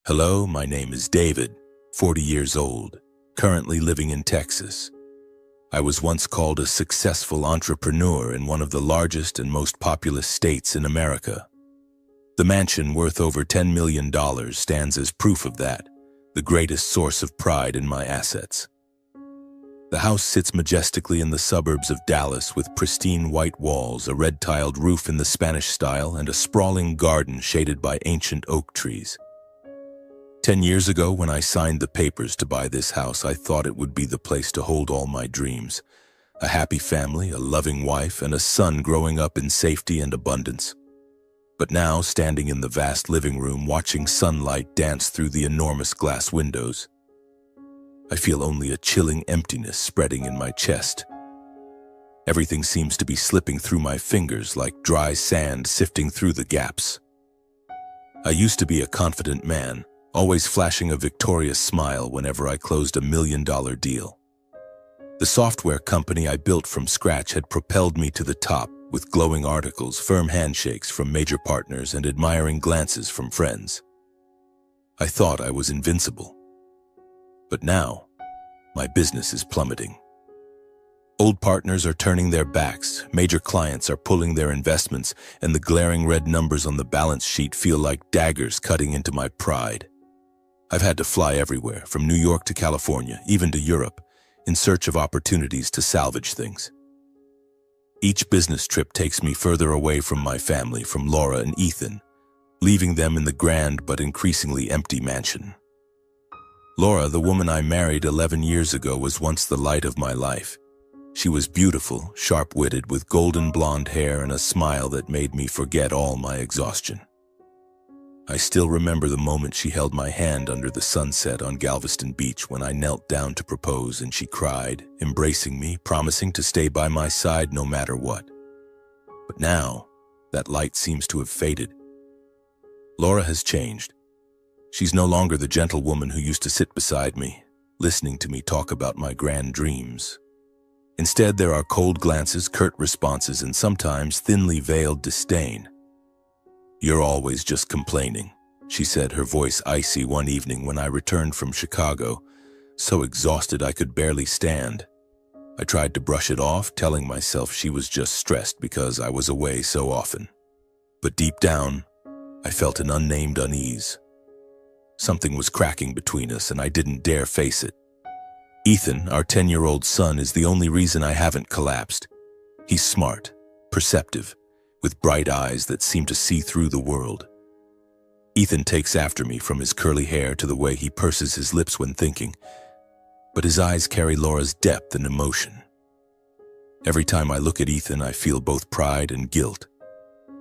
Hello, my name is David, 40 years old, currently living in Texas. I was once called a successful entrepreneur in one of the largest and most populous states in America. The mansion worth over $10 million stands as proof of that, the greatest source of pride in my assets. The house sits majestically in the suburbs of Dallas with pristine white walls, a red-tiled roof in the Spanish style, and a sprawling garden shaded by ancient oak trees. 10 years ago, when I signed the papers to buy this house, I thought it would be the place to hold all my dreams. A happy family, a loving wife, and a son growing up in safety and abundance. But now, standing in the vast living room, watching sunlight dance through the enormous glass windows, I feel only a chilling emptiness spreading in my chest. Everything seems to be slipping through my fingers like dry sand sifting through the gaps. I used to be a confident man, always flashing a victorious smile whenever I closed a $1 million deal. The software company I built from scratch had propelled me to the top with glowing articles, firm handshakes from major partners, and admiring glances from friends. I thought I was invincible. But now, my business is plummeting. Old partners are turning their backs, major clients are pulling their investments, and the glaring red numbers on the balance sheet feel like daggers cutting into my pride. I've had to fly everywhere, from New York to California, even to Europe, in search of opportunities to salvage things. Each business trip takes me further away from my family, from Laura and Ethan, leaving them in the grand but increasingly empty mansion. Laura, the woman I married 11 years ago, was once the light of my life. She was beautiful, sharp-witted, with golden blonde hair and a smile that made me forget all my exhaustion. I still remember the moment she held my hand under the sunset on Galveston Beach when I knelt down to propose and she cried, embracing me, promising to stay by my side no matter what. But now, that light seems to have faded. Laura has changed. She's no longer the gentle woman who used to sit beside me, listening to me talk about my grand dreams. Instead, there are cold glances, curt responses, and sometimes thinly veiled disdain. "You're always just complaining," she said, her voice icy one evening when I returned from Chicago, so exhausted I could barely stand. I tried to brush it off, telling myself she was just stressed because I was away so often. But deep down, I felt an unnamed unease. Something was cracking between us, and I didn't dare face it. Ethan, our 10-year-old son, is the only reason I haven't collapsed. He's smart, perceptive, with bright eyes that seem to see through the world. Ethan takes after me, from his curly hair to the way he purses his lips when thinking, but his eyes carry Laura's depth and emotion. Every time I look at Ethan, I feel both pride and guilt.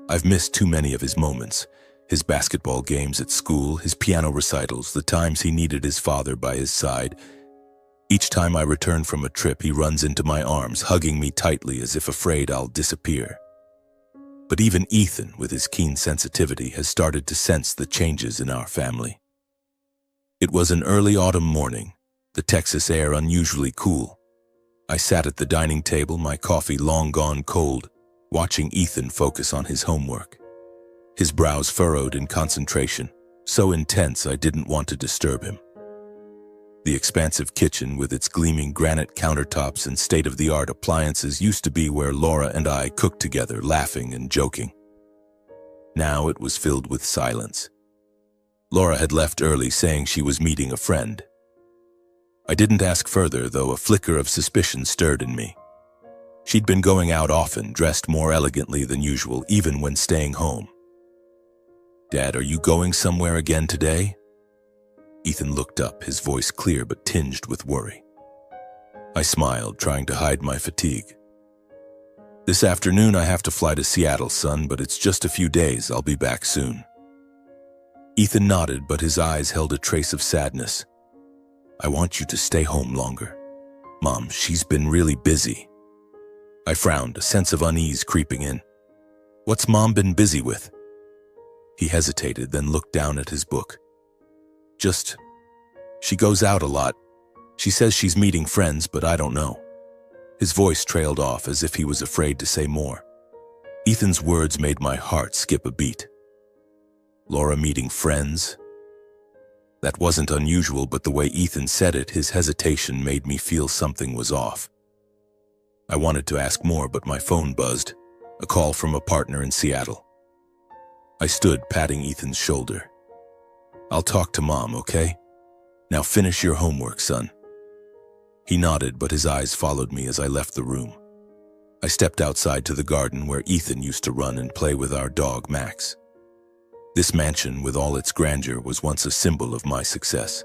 I've missed too many of his moments. His basketball games at school, his piano recitals, the times he needed his father by his side. Each time I return from a trip, he runs into my arms, hugging me tightly as if afraid I'll disappear. But even Ethan, with his keen sensitivity, has started to sense the changes in our family. It was an early autumn morning, the Texas air unusually cool. I sat at the dining table, my coffee long gone cold, watching Ethan focus on his homework. His brows furrowed in concentration, so intense I didn't want to disturb him. The expansive kitchen with its gleaming granite countertops and state-of-the-art appliances used to be where Laura and I cooked together, laughing and joking. Now it was filled with silence. Laura had left early, saying she was meeting a friend. I didn't ask further, though a flicker of suspicion stirred in me. She'd been going out often, dressed more elegantly than usual, even when staying home. "Dad, are you going somewhere again today?" Ethan looked up, his voice clear but tinged with worry. I smiled, trying to hide my fatigue. "This afternoon I have to fly to Seattle, son, but it's just a few days. I'll be back soon." Ethan nodded, but his eyes held a trace of sadness. "I want you to stay home longer. Mom, she's been really busy." I frowned, a sense of unease creeping in. "What's Mom been busy with?" He hesitated, then looked down at his book. She goes out a lot. She says she's meeting friends, but I don't know." His voice trailed off as if he was afraid to say more. Ethan's words made my heart skip a beat. Laura meeting friends? That wasn't unusual, but the way Ethan said it, his hesitation made me feel something was off. I wanted to ask more, but my phone buzzed, a call from a partner in Seattle. I stood, patting Ethan's shoulder. "I'll talk to Mom, okay? Now finish your homework, son." He nodded, but his eyes followed me as I left the room. I stepped outside to the garden where Ethan used to run and play with our dog, Max. This mansion, with all its grandeur, was once a symbol of my success.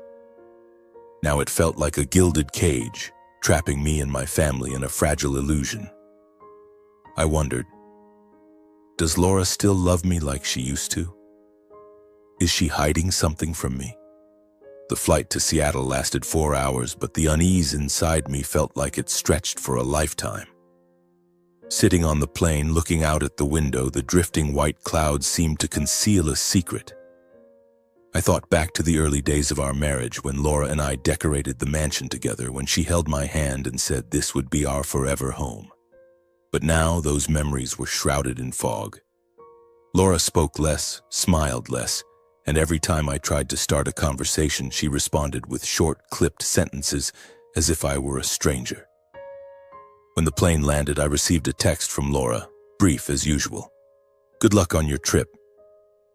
Now it felt like a gilded cage, trapping me and my family in a fragile illusion. I wondered, does Laura still love me like she used to? Is she hiding something from me? The flight to Seattle lasted 4 hours, but the unease inside me felt like it stretched for a lifetime. Sitting on the plane, looking out at the window, the drifting white clouds seemed to conceal a secret. I thought back to the early days of our marriage, when Laura and I decorated the mansion together, when she held my hand and said this would be our forever home. But now those memories were shrouded in fog. Laura spoke less, smiled less, and every time I tried to start a conversation, she responded with short, clipped sentences as if I were a stranger. When the plane landed, I received a text from Laura, brief as usual. "Good luck on your trip.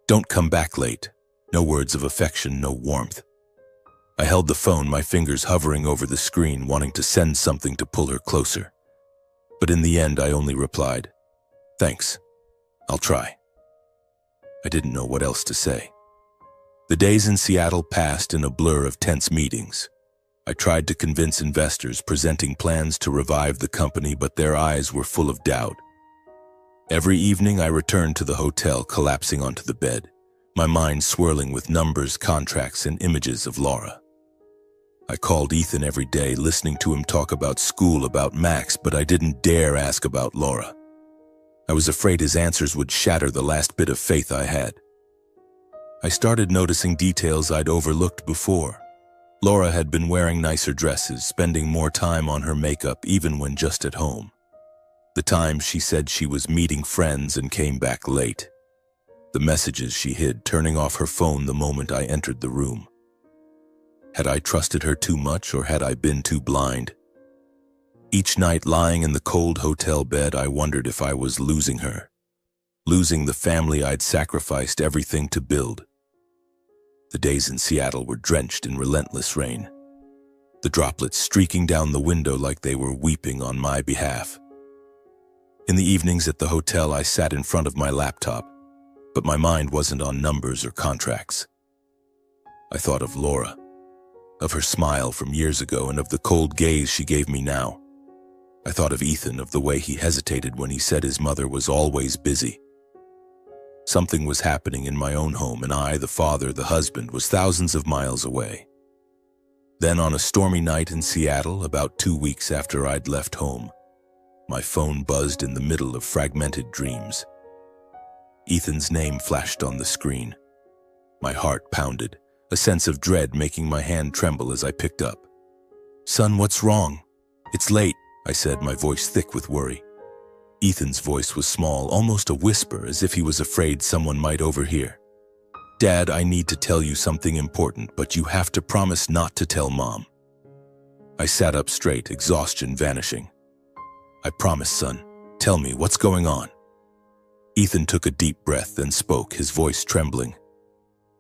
Don't come back late." No words of affection, no warmth. I held the phone, my fingers hovering over the screen, wanting to send something to pull her closer. But in the end, I only replied, "Thanks. I'll try." I didn't know what else to say. The days in Seattle passed in a blur of tense meetings. I tried to convince investors, presenting plans to revive the company, but their eyes were full of doubt. Every evening I returned to the hotel, collapsing onto the bed, my mind swirling with numbers, contracts, and images of Laura. I called Ethan every day, listening to him talk about school, about Max, but I didn't dare ask about Laura. I was afraid his answers would shatter the last bit of faith I had. I started noticing details I'd overlooked before. Laura had been wearing nicer dresses, spending more time on her makeup, even when just at home. The times she said she was meeting friends and came back late. The messages she hid, turning off her phone the moment I entered the room. Had I trusted her too much, or had I been too blind? Each night, lying in the cold hotel bed, I wondered if I was losing her, losing the family I'd sacrificed everything to build. The days in Seattle were drenched in relentless rain, the droplets streaking down the window like they were weeping on my behalf. In the evenings at the hotel, I sat in front of my laptop, but my mind wasn't on numbers or contracts. I thought of Laura, of her smile from years ago, and of the cold gaze she gave me now. I thought of Ethan, of the way he hesitated when he said his mother was always busy. Something was happening in my own home, and I, the father, the husband, was thousands of miles away. Then on a stormy night in Seattle, about 2 weeks after I'd left home, my phone buzzed in the middle of fragmented dreams. Ethan's name flashed on the screen. My heart pounded, a sense of dread making my hand tremble as I picked up. "Son, what's wrong?" "It's late," I said, my voice thick with worry. Ethan's voice was small, almost a whisper, as if he was afraid someone might overhear. "Dad, I need to tell you something important, but you have to promise not to tell Mom." I sat up straight, exhaustion vanishing. "I promise, son. Tell me, what's going on?" Ethan took a deep breath, then spoke, his voice trembling.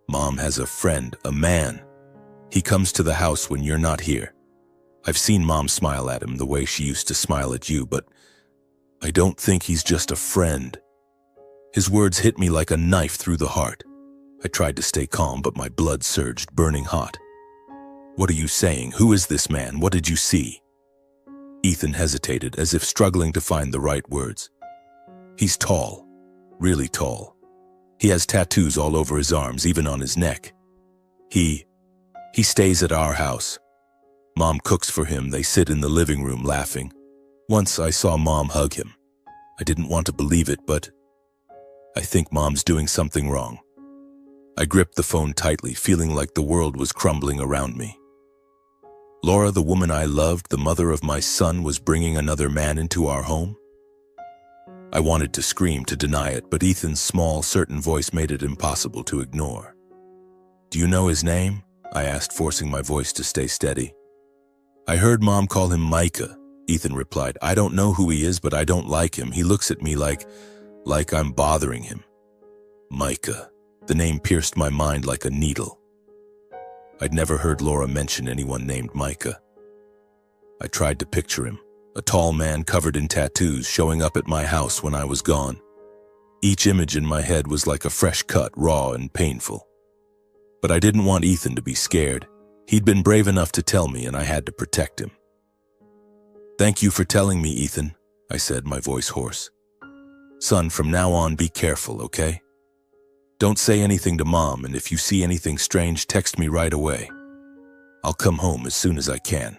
"Mom has a friend, a man. He comes to the house when you're not here. I've seen Mom smile at him the way she used to smile at you, but I don't think he's just a friend." His words hit me like a knife through the heart. I tried to stay calm, but my blood surged, burning hot. "What are you saying? Who is this man? What did you see?" Ethan hesitated, as if struggling to find the right words. "He's tall, really tall. He has tattoos all over his arms, even on his neck. He stays at our house. Mom cooks for him. They sit in the living room laughing. Once I saw Mom hug him. I didn't want to believe it, but I think Mom's doing something wrong." I gripped the phone tightly, feeling like the world was crumbling around me. Laura, the woman I loved, the mother of my son, was bringing another man into our home? I wanted to scream, to deny it, but Ethan's small, certain voice made it impossible to ignore. "Do you know his name?" I asked, forcing my voice to stay steady. I heard Mom call him Micah, Ethan replied. I don't know who he is, but I don't like him. He looks at me like I'm bothering him. Micah. The name pierced my mind like a needle. I'd never heard Laura mention anyone named Micah. I tried to picture him, a tall man covered in tattoos showing up at my house when I was gone. Each image in my head was like a fresh cut, raw and painful. But I didn't want Ethan to be scared. He'd been brave enough to tell me, and I had to protect him. Thank you for telling me, Ethan, I said, my voice hoarse. Son, from now on, be careful, okay? Don't say anything to Mom, and if you see anything strange, text me right away. I'll come home as soon as I can.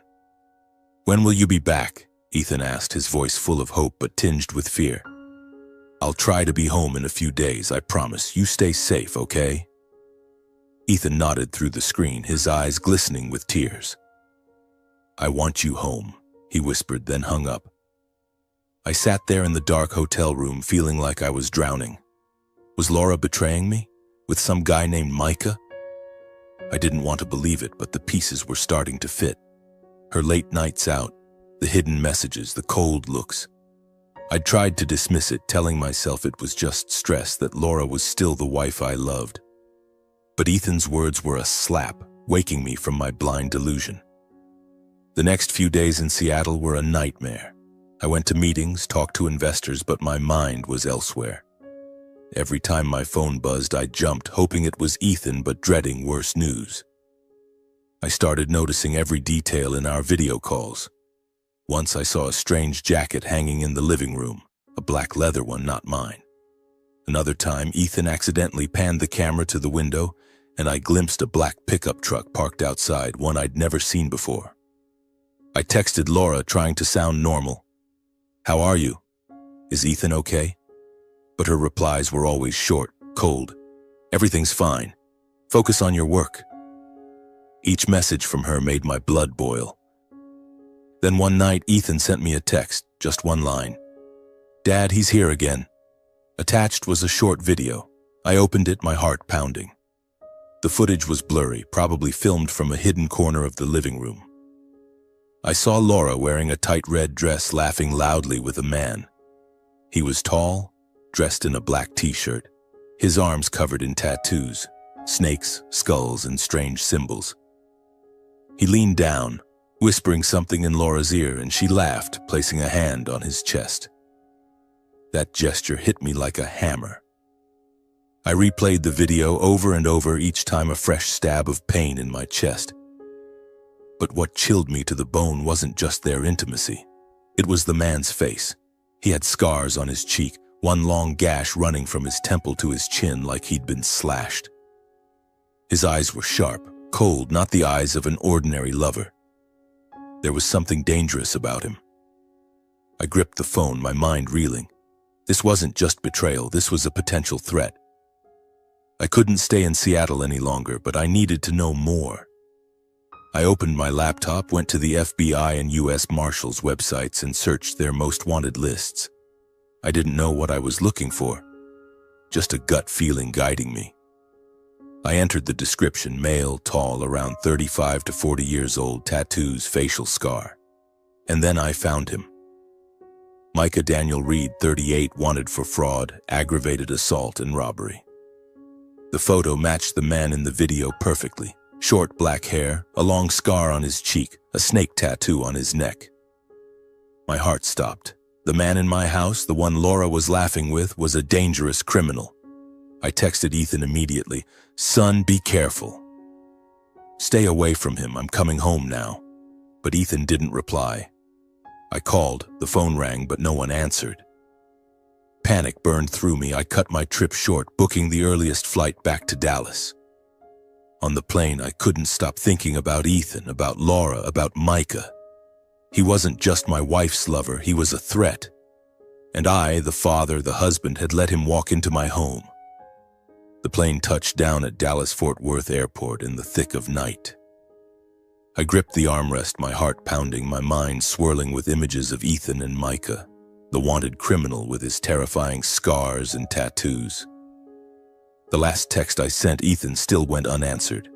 When will you be back? Ethan asked, his voice full of hope but tinged with fear. I'll try to be home in a few days, I promise. You stay safe, okay? Ethan nodded through the screen, his eyes glistening with tears. I want you home, he whispered, then hung up. I sat there in the dark hotel room feeling like I was drowning. Was Laura betraying me? With some guy named Micah? I didn't want to believe it, but the pieces were starting to fit. Her late nights out, the hidden messages, the cold looks. I'd tried to dismiss it, telling myself it was just stress, that Laura was still the wife I loved. But Ethan's words were a slap, waking me from my blind delusion. The next few days in Seattle were a nightmare. I went to meetings, talked to investors, but my mind was elsewhere. Every time my phone buzzed, I jumped, hoping it was Ethan, but dreading worse news. I started noticing every detail in our video calls. Once I saw a strange jacket hanging in the living room, a black leather one, not mine. Another time, Ethan accidentally panned the camera to the window, and I glimpsed a black pickup truck parked outside, one I'd never seen before. I texted Laura, trying to sound normal. How are you? Is Ethan okay? But her replies were always short, cold. Everything's fine. Focus on your work. Each message from her made my blood boil. Then one night, Ethan sent me a text, just one line. Dad, he's here again. Attached was a short video. I opened it, my heart pounding. The footage was blurry, probably filmed from a hidden corner of the living room. I saw Laura wearing a tight red dress, laughing loudly with a man. He was tall, dressed in a black t-shirt, his arms covered in tattoos, snakes, skulls, and strange symbols. He leaned down, whispering something in Laura's ear, and she laughed, placing a hand on his chest. That gesture hit me like a hammer. I replayed the video over and over, each time a fresh stab of pain in my chest. But what chilled me to the bone wasn't just their intimacy. It was the man's face. He had scars on his cheek, one long gash running from his temple to his chin like he'd been slashed. His eyes were sharp, cold, not the eyes of an ordinary lover. There was something dangerous about him. I gripped the phone, my mind reeling. This wasn't just betrayal, this was a potential threat. I couldn't stay in Seattle any longer, but I needed to know more. I opened my laptop, went to the FBI and U.S. Marshals websites and searched their most wanted lists. I didn't know what I was looking for, just a gut feeling guiding me. I entered the description: male, tall, around 35 to 40 years old, tattoos, facial scar. And then I found him. Micah Daniel Reed, 38, wanted for fraud, aggravated assault, and robbery. The photo matched the man in the video perfectly. Short black hair, a long scar on his cheek, a snake tattoo on his neck. My heart stopped. The man in my house, the one Laura was laughing with, was a dangerous criminal. I texted Ethan immediately. Son, be careful. Stay away from him, I'm coming home now. But Ethan didn't reply. I called, the phone rang, but no one answered. Panic burned through me. I cut my trip short, booking the earliest flight back to Dallas. On the plane, I couldn't stop thinking about Ethan, about Laura, about Micah. He wasn't just my wife's lover, he was a threat. And I, the father, the husband, had let him walk into my home. The plane touched down at Dallas-Fort Worth Airport in the thick of night. I gripped the armrest, my heart pounding, my mind swirling with images of Ethan and Micah, the wanted criminal with his terrifying scars and tattoos. The last text I sent Ethan still went unanswered.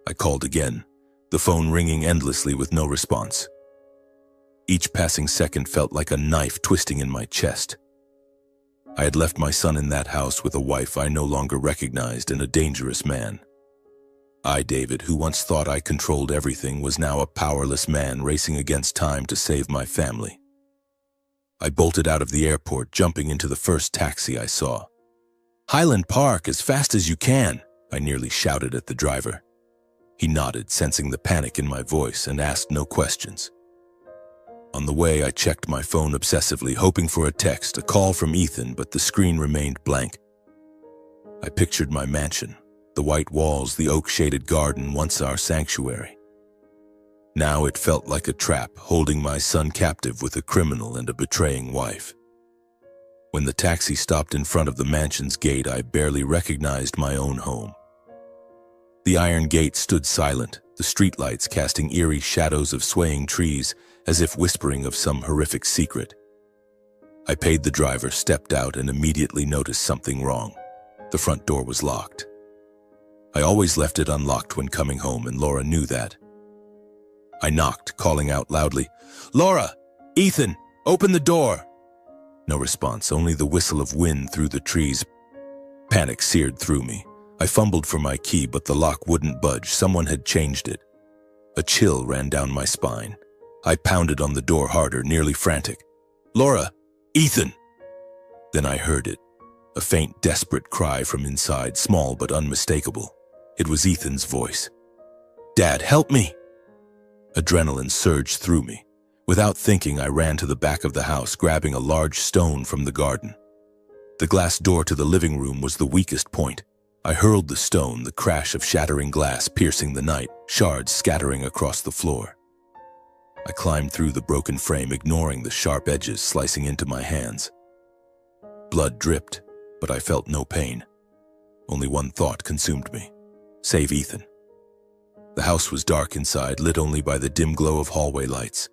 I called again, the phone ringing endlessly with no response. Each passing second felt like a knife twisting in my chest. I had left my son in that house with a wife I no longer recognized and a dangerous man. I, David, who once thought I controlled everything, was now a powerless man racing against time to save my family. I bolted out of the airport, jumping into the first taxi I saw. "Highland Park, as fast as you can," I nearly shouted at the driver. He nodded, sensing the panic in my voice, and asked no questions. On the way, I checked my phone obsessively, hoping for a text, a call from Ethan, but the screen remained blank. I pictured my mansion, the white walls, the oak-shaded garden, once our sanctuary. Now it felt like a trap, holding my son captive with a criminal and a betraying wife. When the taxi stopped in front of the mansion's gate, I barely recognized my own home. The iron gate stood silent, the streetlights casting eerie shadows of swaying trees, as if whispering of some horrific secret. I paid the driver, stepped out, and immediately noticed something wrong. The front door was locked. I always left it unlocked when coming home, and Laura knew that. I knocked, calling out loudly, "Laura! Ethan! Open the door!" No response, only the whistle of wind through the trees. Panic seared through me. I fumbled for my key, but the lock wouldn't budge. Someone had changed it. A chill ran down my spine. I pounded on the door harder, nearly frantic. "Laura! Ethan!" Then I heard it. A faint, desperate cry from inside, small but unmistakable. It was Ethan's voice. "Dad, help me!" Adrenaline surged through me. Without thinking, I ran to the back of the house, grabbing a large stone from the garden. The glass door to the living room was the weakest point. I hurled the stone, the crash of shattering glass piercing the night, shards scattering across the floor. I climbed through the broken frame, ignoring the sharp edges slicing into my hands. Blood dripped, but I felt no pain. Only one thought consumed me: save Ethan. The house was dark inside, lit only by the dim glow of hallway lights.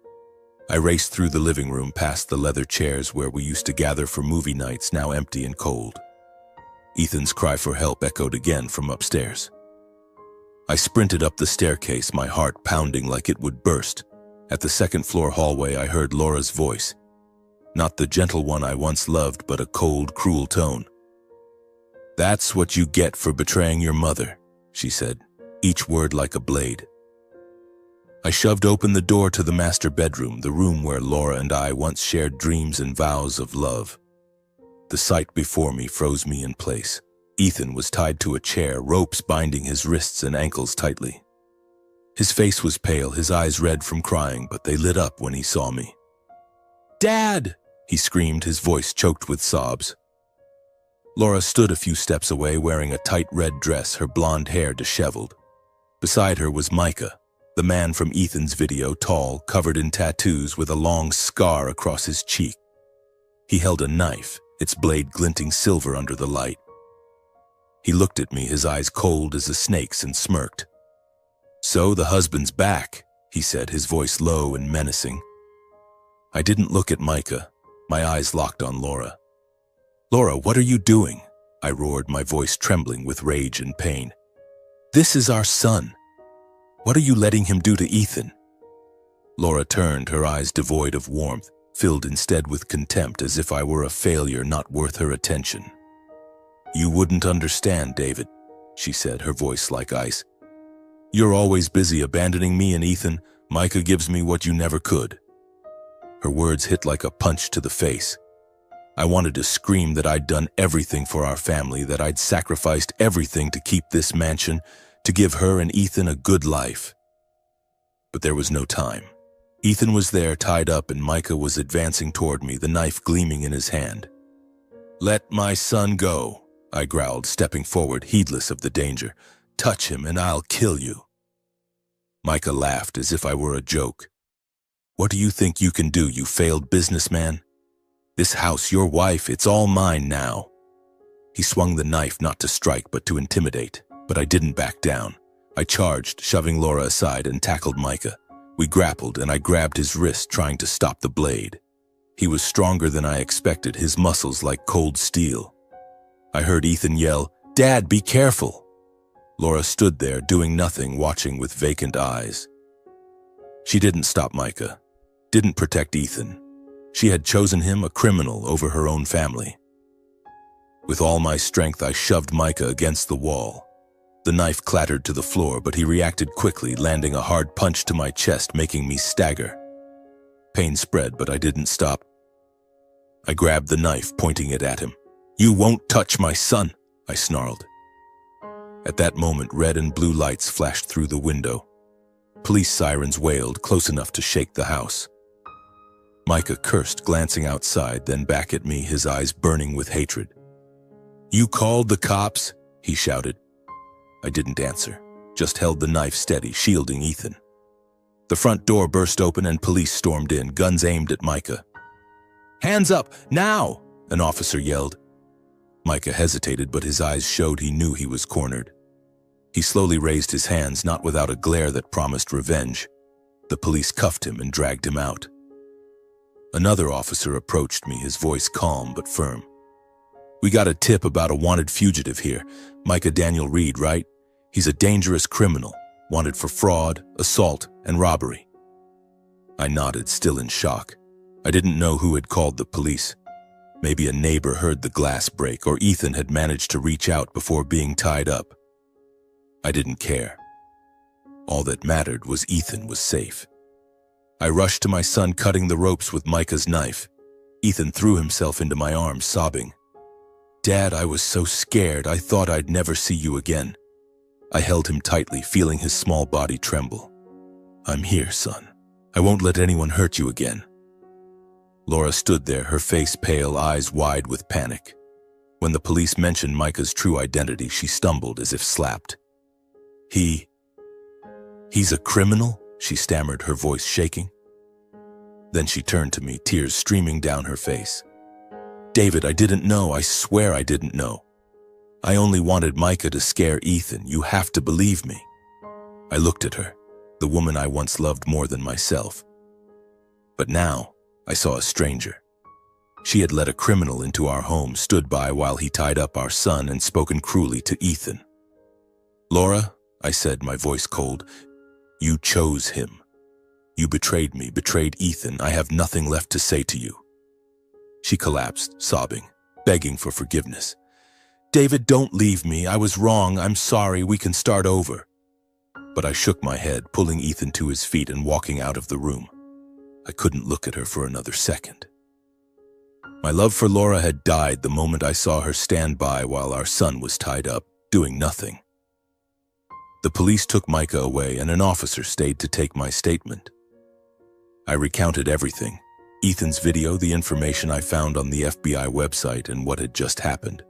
I raced through the living room, past the leather chairs where we used to gather for movie nights, now empty and cold. Ethan's cry for help echoed again from upstairs. I sprinted up the staircase, my heart pounding like it would burst. At the second-floor hallway, I heard Laura's voice. Not the gentle one I once loved, but a cold, cruel tone. "That's what you get for betraying your mother," she said, each word like a blade. I shoved open the door to the master bedroom, the room where Laura and I once shared dreams and vows of love. The sight before me froze me in place. Ethan was tied to a chair, ropes binding his wrists and ankles tightly. His face was pale, his eyes red from crying, but they lit up when he saw me. "Dad!" he screamed, his voice choked with sobs. Laura stood a few steps away, wearing a tight red dress, her blonde hair disheveled. Beside her was Micah, the man from Ethan's video, tall, covered in tattoos, with a long scar across his cheek. He held a knife, its blade glinting silver under the light. He looked at me, his eyes cold as a snake's, and smirked. "So the husband's back," he said, his voice low and menacing. I didn't look at Micah. My eyes locked on Laura. "Laura, what are you doing?" I roared, my voice trembling with rage and pain. "This is our son. What are you letting him do to Ethan?" Laura turned, her eyes devoid of warmth, filled instead with contempt, as if I were a failure not worth her attention. "You wouldn't understand, David," she said, her voice like ice. "You're always busy abandoning me and Ethan. Micah gives me what you never could." Her words hit like a punch to the face. I wanted to scream that I'd done everything for our family, that I'd sacrificed everything to keep this mansion, to give her and Ethan a good life. But there was no time. Ethan was there, tied up, and Micah was advancing toward me, the knife gleaming in his hand. "Let my son go," I growled, stepping forward, heedless of the danger. "Touch him and I'll kill you." Micah laughed as if I were a joke. "What do you think you can do, you failed businessman? This house, your wife, it's all mine now." He swung the knife not to strike but to intimidate, but I didn't back down. I charged, shoving Laura aside, and tackled Micah. We grappled, and I grabbed his wrist, trying to stop the blade. He was stronger than I expected, his muscles like cold steel. I heard Ethan yell, "Dad, be careful!" Laura stood there, doing nothing, watching with vacant eyes. She didn't stop Micah, didn't protect Ethan. She had chosen him a criminal over her own family. With all my strength, I shoved Micah against the wall. The knife clattered to the floor, but he reacted quickly, landing a hard punch to my chest, making me stagger. Pain spread, but I didn't stop. I grabbed the knife, pointing it at him. "You won't touch my son," I snarled. At that moment, red and blue lights flashed through the window. Police sirens wailed, close enough to shake the house. Micah cursed, glancing outside, then back at me, his eyes burning with hatred. "You called the cops?" he shouted. I didn't answer, just held the knife steady, shielding Ethan. The front door burst open and police stormed in, guns aimed at Micah. "Hands up, now!" an officer yelled. Micah hesitated, but his eyes showed he knew he was cornered. He slowly raised his hands, not without a glare that promised revenge. The police cuffed him and dragged him out. Another officer approached me, his voice calm but firm. "We got a tip about a wanted fugitive here. Micah Daniel Reed, right? He's a dangerous criminal, wanted for fraud, assault, and robbery." I nodded, still in shock. I didn't know who had called the police. Maybe a neighbor heard the glass break, or Ethan had managed to reach out before being tied up. I didn't care. All that mattered was Ethan was safe. I rushed to my son, cutting the ropes with Micah's knife. Ethan threw himself into my arms, sobbing. "Dad, I was so scared. I thought I'd never see you again." I held him tightly, feeling his small body tremble. "I'm here, son. I won't let anyone hurt you again." Laura stood there, her face pale, eyes wide with panic. When the police mentioned Micah's true identity, she stumbled as if slapped. He's a criminal?" she stammered, her voice shaking. Then she turned to me, tears streaming down her face. "David, I didn't know. I swear I didn't know. I only wanted Micah to scare Ethan. You have to believe me." I looked at her, the woman I once loved more than myself. But now, I saw a stranger. She had let a criminal into our home, stood by while he tied up our son, and spoken cruelly to Ethan. "Laura," I said, my voice cold, "you chose him. You betrayed me, betrayed Ethan. I have nothing left to say to you." She collapsed, sobbing, begging for forgiveness. "David, don't leave me. I was wrong. I'm sorry. We can start over." But I shook my head, pulling Ethan to his feet and walking out of the room. I couldn't look at her for another second. My love for Laura had died the moment I saw her stand by while our son was tied up, doing nothing. The police took Micah away, and an officer stayed to take my statement. I recounted everything: Ethan's video, the information I found on the FBI website, and what had just happened.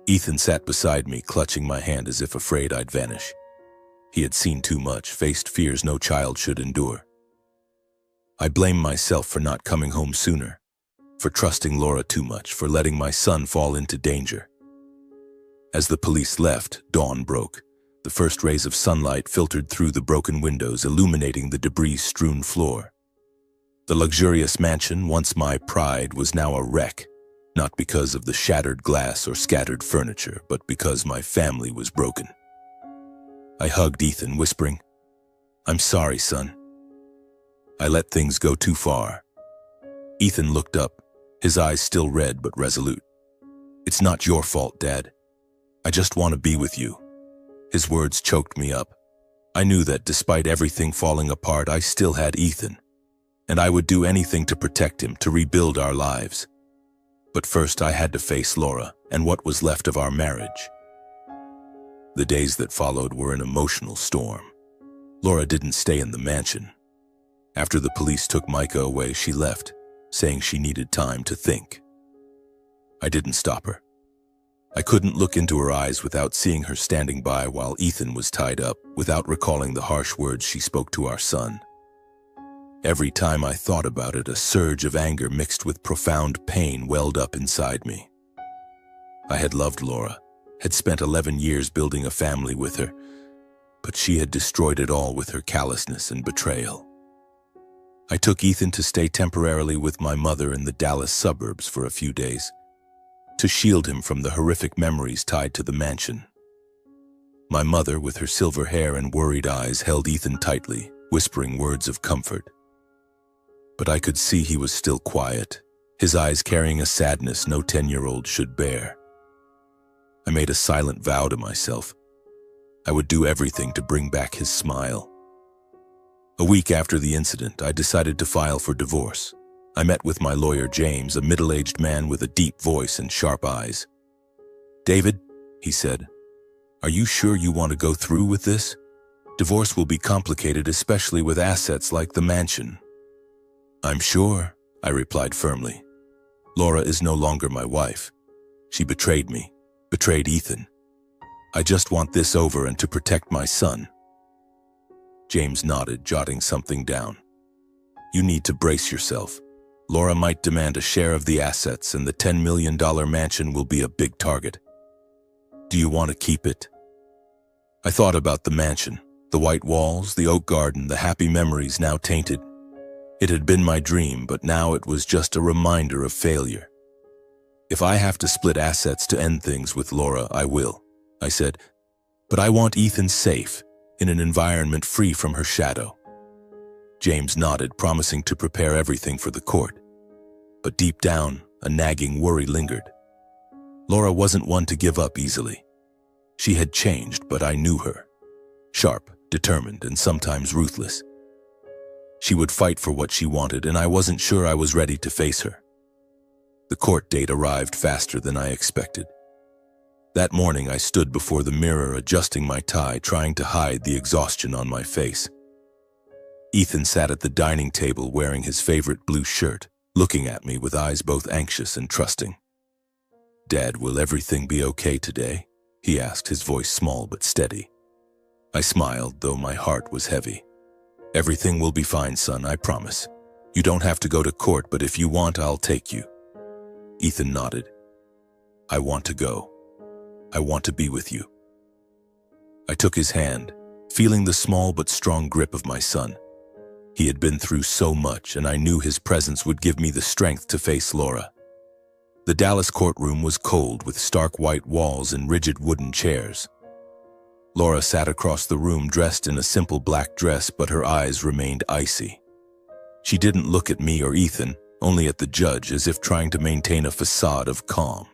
Ethan sat beside me, clutching my hand as if afraid I'd vanish. He had seen too much, faced fears no child should endure. I blamed myself for not coming home sooner, for trusting Laura too much, for letting my son fall into danger. As the police left, dawn broke. The first rays of sunlight filtered through the broken windows, illuminating the debris-strewn floor. The luxurious mansion, once my pride, was now a wreck, not because of the shattered glass or scattered furniture, but because my family was broken. I hugged Ethan, whispering, "I'm sorry, son. I let things go too far." Ethan looked up, his eyes still red but resolute. "It's not your fault, Dad. I just want to be with you." His words choked me up. I knew that despite everything falling apart, I still had Ethan, and I would do anything to protect him, to rebuild our lives. But first I had to face Laura and what was left of our marriage. The days that followed were an emotional storm. Laura didn't stay in the mansion. After the police took Micah away, she left, saying she needed time to think. I didn't stop her. I couldn't look into her eyes without seeing her standing by while Ethan was tied up, without recalling the harsh words she spoke to our son. Every time I thought about it, a surge of anger mixed with profound pain welled up inside me. I had loved Laura, had spent 11 years building a family with her, but she had destroyed it all with her callousness and betrayal. I took Ethan to stay temporarily with my mother in the Dallas suburbs for a few days, to shield him from the horrific memories tied to the mansion. My mother, with her silver hair and worried eyes, held Ethan tightly, whispering words of comfort. But I could see he was still quiet, his eyes carrying a sadness no 10-year-old should bear. I made a silent vow to myself. I would do everything to bring back his smile. A week after the incident, I decided to file for divorce. I met with my lawyer, James, a middle-aged man with a deep voice and sharp eyes. "David," he said, "are you sure you want to go through with this? Divorce will be complicated, especially with assets like the mansion." "I'm sure," I replied firmly. "Laura is no longer my wife. She betrayed me, betrayed Ethan. I just want this over and to protect my son." James nodded, jotting something down. "You need to brace yourself. Laura might demand a share of the assets, and the $10 million mansion will be a big target. Do you want to keep it?" I thought about the mansion, the white walls, the oak garden, the happy memories now tainted. It had been my dream, but now it was just a reminder of failure. "If I have to split assets to end things with Laura, I will," I said. "But I want Ethan safe, in an environment free from her shadow." James nodded, promising to prepare everything for the court. But deep down, a nagging worry lingered. Laura wasn't one to give up easily. She had changed, but I knew her. Sharp, determined, and sometimes ruthless. She would fight for what she wanted, and I wasn't sure I was ready to face her. The court date arrived faster than I expected. That morning, I stood before the mirror, adjusting my tie, trying to hide the exhaustion on my face. Ethan sat at the dining table wearing his favorite blue shirt, looking at me with eyes both anxious and trusting. "Dad, will everything be okay today?" he asked, his voice small but steady. I smiled, though my heart was heavy. "Everything will be fine, son, I promise. You don't have to go to court, but if you want, I'll take you." Ethan nodded. "I want to go. I want to be with you." I took his hand, feeling the small but strong grip of my son. He had been through so much, and I knew his presence would give me the strength to face Laura. The Dallas courtroom was cold, with stark white walls and rigid wooden chairs. Laura sat across the room, dressed in a simple black dress, but her eyes remained icy. She didn't look at me or Ethan, only at the judge, as if trying to maintain a facade of calm.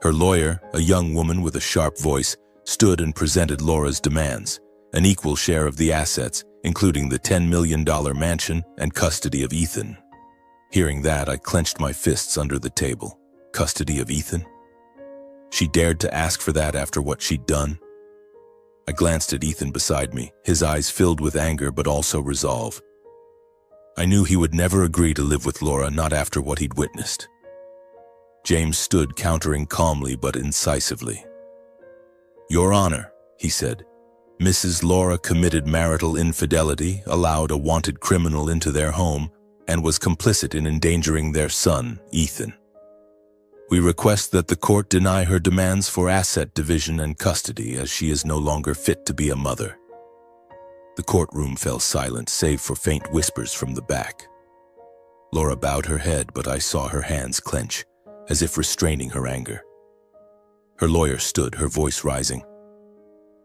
Her lawyer, a young woman with a sharp voice, stood and presented Laura's demands: an equal share of the assets, including the $10 million mansion and custody of Ethan. Hearing that, I clenched my fists under the table. Custody of Ethan? She dared to ask for that after what she'd done? I glanced at Ethan beside me, his eyes filled with anger but also resolve. I knew he would never agree to live with Laura, not after what he'd witnessed. James stood, countering calmly but incisively. "Your Honor," he said, "Mrs. Laura committed marital infidelity, allowed a wanted criminal into their home, and was complicit in endangering their son, Ethan. We request that the court deny her demands for asset division and custody, as she is no longer fit to be a mother." The courtroom fell silent, save for faint whispers from the back. Laura bowed her head, but I saw her hands clench, as if restraining her anger. Her lawyer stood, her voice rising.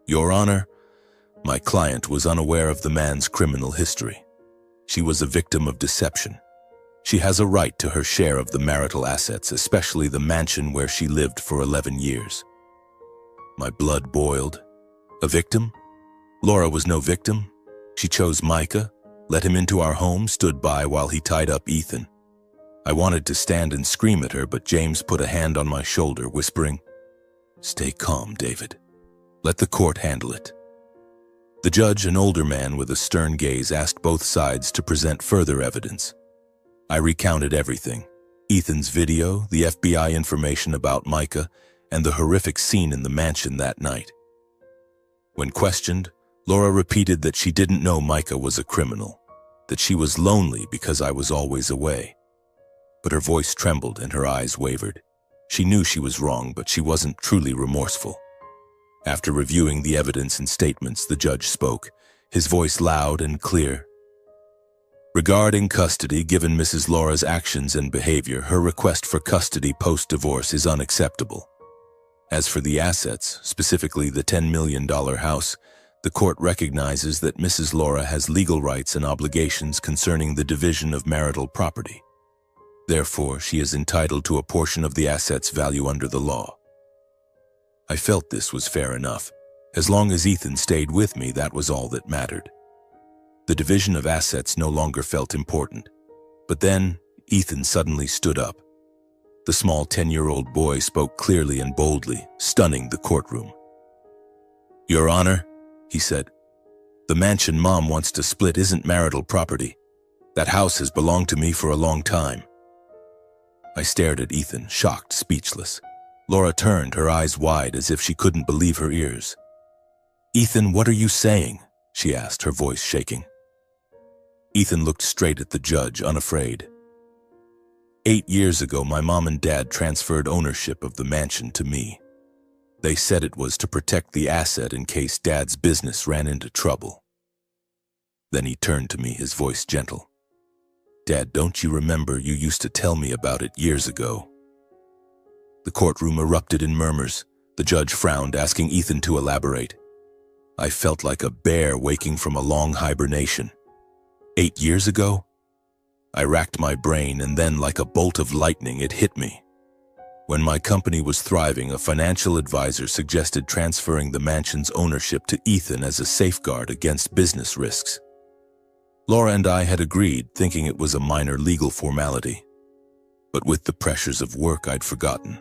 "Your Honor, my client was unaware of the man's criminal history. She was a victim of deception. She has a right to her share of the marital assets, especially the mansion where she lived for 11 years. My blood boiled. A victim? Laura was no victim. She chose Micah, let him into our home, stood by while he tied up Ethan. I wanted to stand and scream at her, but James put a hand on my shoulder, whispering, "Stay calm, David. Let the court handle it." The judge, an older man with a stern gaze, asked both sides to present further evidence. I recounted everything: Ethan's video, the FBI information about Micah, and the horrific scene in the mansion that night. When questioned, Laura repeated that she didn't know Micah was a criminal, that she was lonely because I was always away. But her voice trembled and her eyes wavered. She knew she was wrong, but she wasn't truly remorseful. After reviewing the evidence and statements, the judge spoke, his voice loud and clear. "Regarding custody, given Mrs. Laura's actions and behavior, her request for custody post-divorce is unacceptable. As for the assets, specifically the $10 million house, the court recognizes that Mrs. Laura has legal rights and obligations concerning the division of marital property. Therefore, she is entitled to a portion of the asset's value under the law. I felt this was fair enough. As long as Ethan stayed with me, that was all that mattered. The division of assets no longer felt important. But then, Ethan suddenly stood up. The small 10-year-old boy spoke clearly and boldly, stunning the courtroom. "Your Honor," he said, "the mansion Mom wants to split isn't marital property. That house has belonged to me for a long time." I stared at Ethan, shocked, speechless. Laura turned, her eyes wide as if she couldn't believe her ears. "Ethan, what are you saying?" she asked, her voice shaking. Ethan looked straight at the judge, unafraid. 8 years ago, my mom and dad transferred ownership of the mansion to me. They said it was to protect the asset in case Dad's business ran into trouble. Then he turned to me, his voice gentle. "Dad, don't you remember you used to tell me about it years ago?" The courtroom erupted in murmurs. The judge frowned, asking Ethan to elaborate. I felt like a bear waking from a long hibernation. 8 years ago? I racked my brain, and then, like a bolt of lightning, it hit me. When my company was thriving, a financial advisor suggested transferring the mansion's ownership to Ethan as a safeguard against business risks. Laura and I had agreed, thinking it was a minor legal formality. But with the pressures of work, I'd forgotten.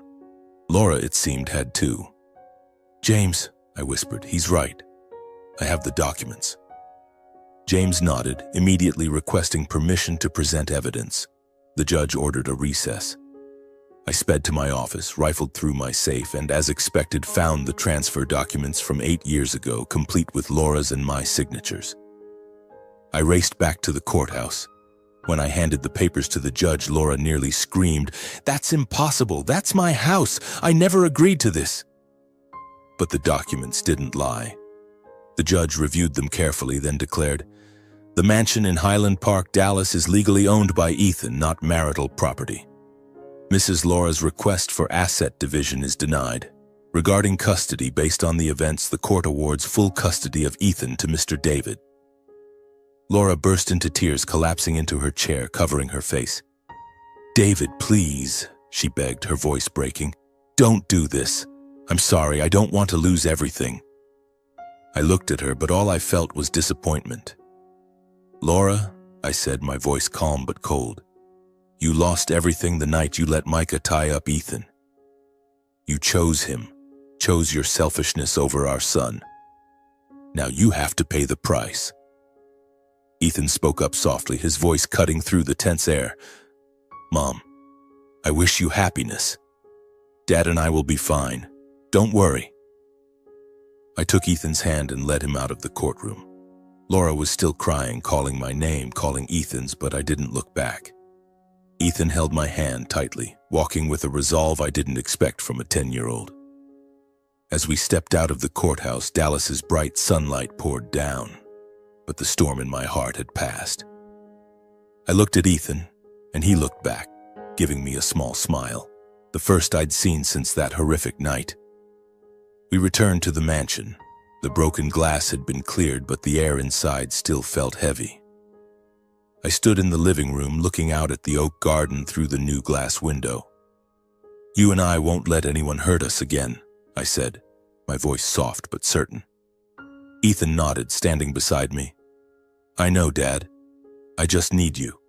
Laura, it seemed, had too. "James," I whispered, "he's right. I have the documents." James nodded, immediately requesting permission to present evidence. The judge ordered a recess. I sped to my office, rifled through my safe, and as expected found the transfer documents from 8 years ago, complete with Laura's and my signatures. I raced back to the courthouse. When I handed the papers to the judge, Laura nearly screamed, "That's impossible! That's my house! I never agreed to this!" But the documents didn't lie. The judge reviewed them carefully, then declared, "The mansion in Highland Park, Dallas is legally owned by Ethan, not marital property. Mrs. Laura's request for asset division is denied. Regarding custody, based on the events, the court awards full custody of Ethan to Mr. David." Laura burst into tears, collapsing into her chair, covering her face. "David, please," she begged, her voice breaking. "Don't do this. I'm sorry, I don't want to lose everything." I looked at her, but all I felt was disappointment. "Laura," I said, my voice calm but cold, "you lost everything the night you let Micah tie up Ethan. You chose him, chose your selfishness over our son. Now you have to pay the price." Ethan spoke up softly, his voice cutting through the tense air. "Mom, I wish you happiness. Dad and I will be fine. Don't worry." I took Ethan's hand and led him out of the courtroom. Laura was still crying, calling my name, calling Ethan's, but I didn't look back. Ethan held my hand tightly, walking with a resolve I didn't expect from a 10-year-old. As we stepped out of the courthouse, Dallas's bright sunlight poured down, but the storm in my heart had passed. I looked at Ethan, and he looked back, giving me a small smile, the first I'd seen since that horrific night. We returned to the mansion. The broken glass had been cleared, but the air inside still felt heavy. I stood in the living room, looking out at the oak garden through the new glass window. "You and I won't let anyone hurt us again," I said, my voice soft but certain. Ethan nodded, standing beside me. "I know, Dad. I just need you."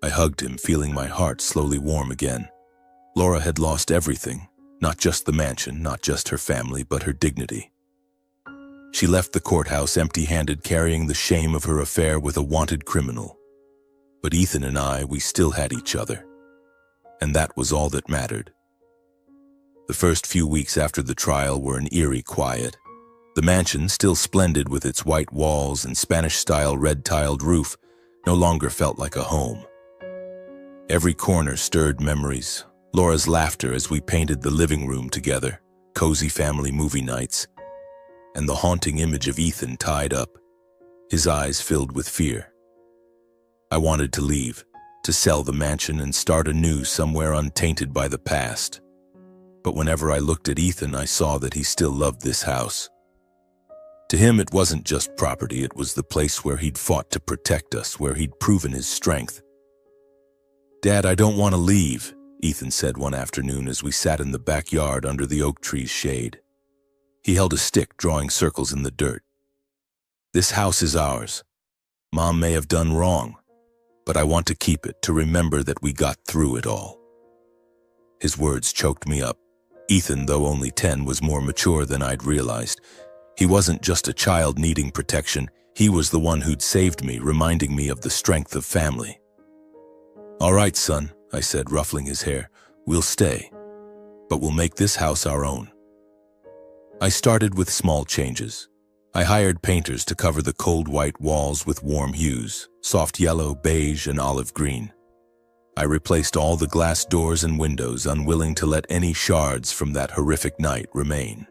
I hugged him, feeling my heart slowly warm again. Laura had lost everything, not just the mansion, not just her family, but her dignity. She left the courthouse empty-handed, carrying the shame of her affair with a wanted criminal. But Ethan and I, we still had each other. And that was all that mattered. The first few weeks after the trial were an eerie quiet. The mansion, still splendid with its white walls and Spanish-style red-tiled roof, no longer felt like a home. Every corner stirred memories. Laura's laughter as we painted the living room together, cozy family movie nights, and the haunting image of Ethan tied up, his eyes filled with fear. I wanted to leave, to sell the mansion and start anew somewhere untainted by the past. But whenever I looked at Ethan, I saw that he still loved this house. To him, it wasn't just property, it was the place where he'd fought to protect us, where he'd proven his strength. "Dad, I don't want to leave," Ethan said one afternoon as we sat in the backyard under the oak tree's shade. He held a stick, drawing circles in the dirt. "This house is ours. Mom may have done wrong, but I want to keep it, to remember that we got through it all." His words choked me up. Ethan, though only 10, was more mature than I'd realized. He wasn't just a child needing protection, he was the one who'd saved me, reminding me of the strength of family. "All right, son," I said, ruffling his hair. "We'll stay, but we'll make this house our own." I started with small changes. I hired painters to cover the cold white walls with warm hues, soft yellow, beige, and olive green. I replaced all the glass doors and windows, unwilling to let any shards from that horrific night remain.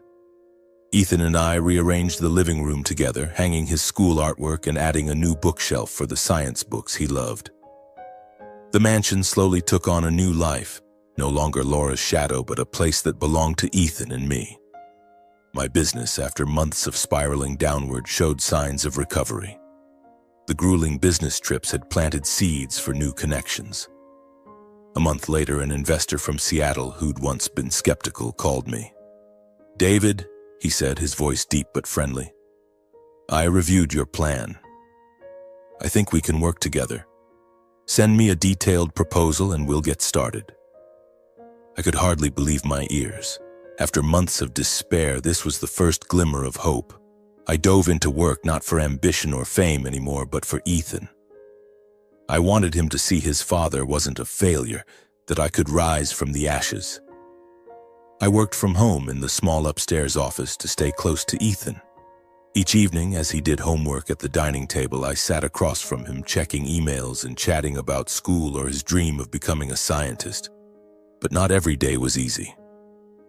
Ethan and I rearranged the living room together, hanging his school artwork and adding a new bookshelf for the science books he loved. The mansion slowly took on a new life, no longer Laura's shadow, but a place that belonged to Ethan and me. My business, after months of spiraling downward, showed signs of recovery. The grueling business trips had planted seeds for new connections. A month later, an investor from Seattle who'd once been skeptical called me. "David," he said, his voice deep but friendly, "I reviewed your plan. I think we can work together. Send me a detailed proposal and we'll get started." I could hardly believe my ears. After months of despair, this was the first glimmer of hope. I dove into work not for ambition or fame anymore, but for Ethan. I wanted him to see his father wasn't a failure, that I could rise from the ashes. I worked from home in the small upstairs office to stay close to Ethan. Each evening, as he did homework at the dining table, I sat across from him, checking emails and chatting about school or his dream of becoming a scientist. But not every day was easy.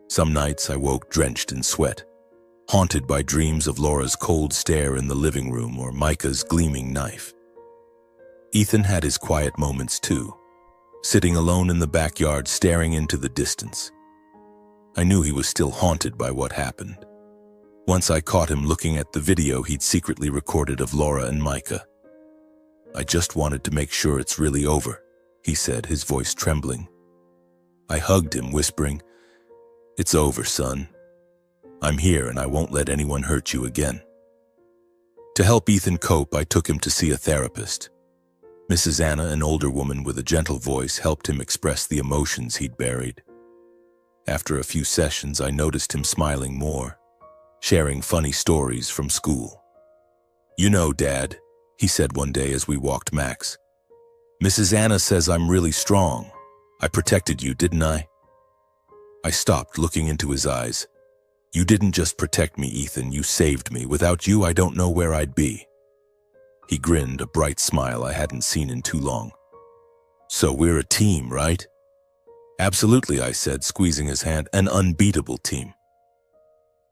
Some nights I woke drenched in sweat, haunted by dreams of Laura's cold stare in the living room or Micah's gleaming knife. Ethan had his quiet moments too, sitting alone in the backyard staring into the distance. I knew he was still haunted by what happened. Once I caught him looking at the video he'd secretly recorded of Laura and Micah. "I just wanted to make sure it's really over," he said, his voice trembling. I hugged him, whispering, "It's over, son. I'm here and I won't let anyone hurt you again." To help Ethan cope, I took him to see a therapist. Mrs. Anna, an older woman with a gentle voice, helped him express the emotions he'd buried. After a few sessions, I noticed him smiling more, sharing funny stories from school. "You know, Dad," he said one day as we walked Max, "Mrs. Anna says I'm really strong. I protected you, didn't I?" I stopped, looking into his eyes. "You didn't just protect me, Ethan, you saved me. Without you, I don't know where I'd be." He grinned, a bright smile I hadn't seen in too long. "So we're a team, right?" "Absolutely," I said, squeezing his hand, "an unbeatable team."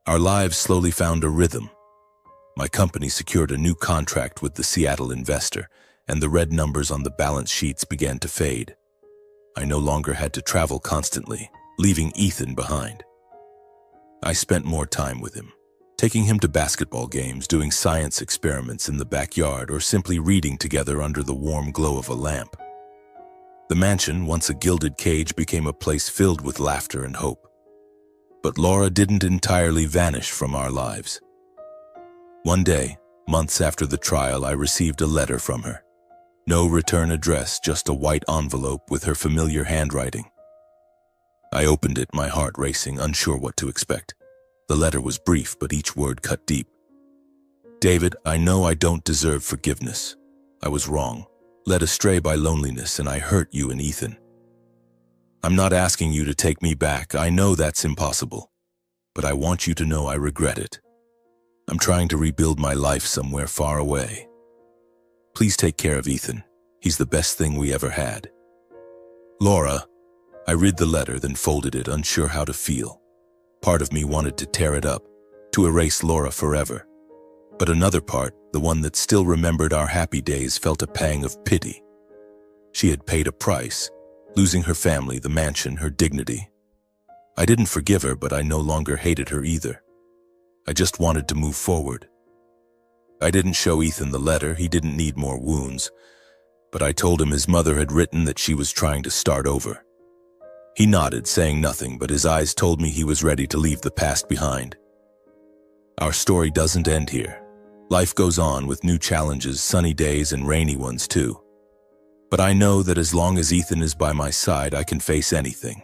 Our lives slowly found a rhythm. My company secured a new contract with the Seattle investor, and the red numbers on the balance sheets began to fade. I no longer had to travel constantly, leaving Ethan behind. I spent more time with him, taking him to basketball games, doing science experiments in the backyard, or simply reading together under the warm glow of a lamp. The mansion, once a gilded cage, became a place filled with laughter and hope. But Laura didn't entirely vanish from our lives. One day, months after the trial, I received a letter from her. No return address, just a white envelope with her familiar handwriting. I opened it, my heart racing, unsure what to expect. The letter was brief, but each word cut deep. "David, I know I don't deserve forgiveness. I was wrong, led astray by loneliness, and I hurt you and Ethan. I'm not asking you to take me back. I know that's impossible. But I want you to know I regret it. I'm trying to rebuild my life somewhere far away. Please take care of Ethan. He's the best thing we ever had. Laura." I read the letter, then folded it, unsure how to feel. Part of me wanted to tear it up, to erase Laura forever. But another part, the one that still remembered our happy days, felt a pang of pity. She had paid a price, losing her family, the mansion, her dignity. I didn't forgive her, but I no longer hated her either. I just wanted to move forward. I didn't show Ethan the letter, he didn't need more wounds, but I told him his mother had written that she was trying to start over. He nodded, saying nothing, but his eyes told me he was ready to leave the past behind. Our story doesn't end here. Life goes on with new challenges, sunny days and rainy ones too. But I know that as long as Ethan is by my side, I can face anything.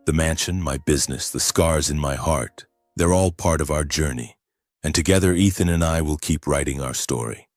The mansion, my business, the scars in my heart, they're all part of our journey. And together, Ethan and I will keep writing our story.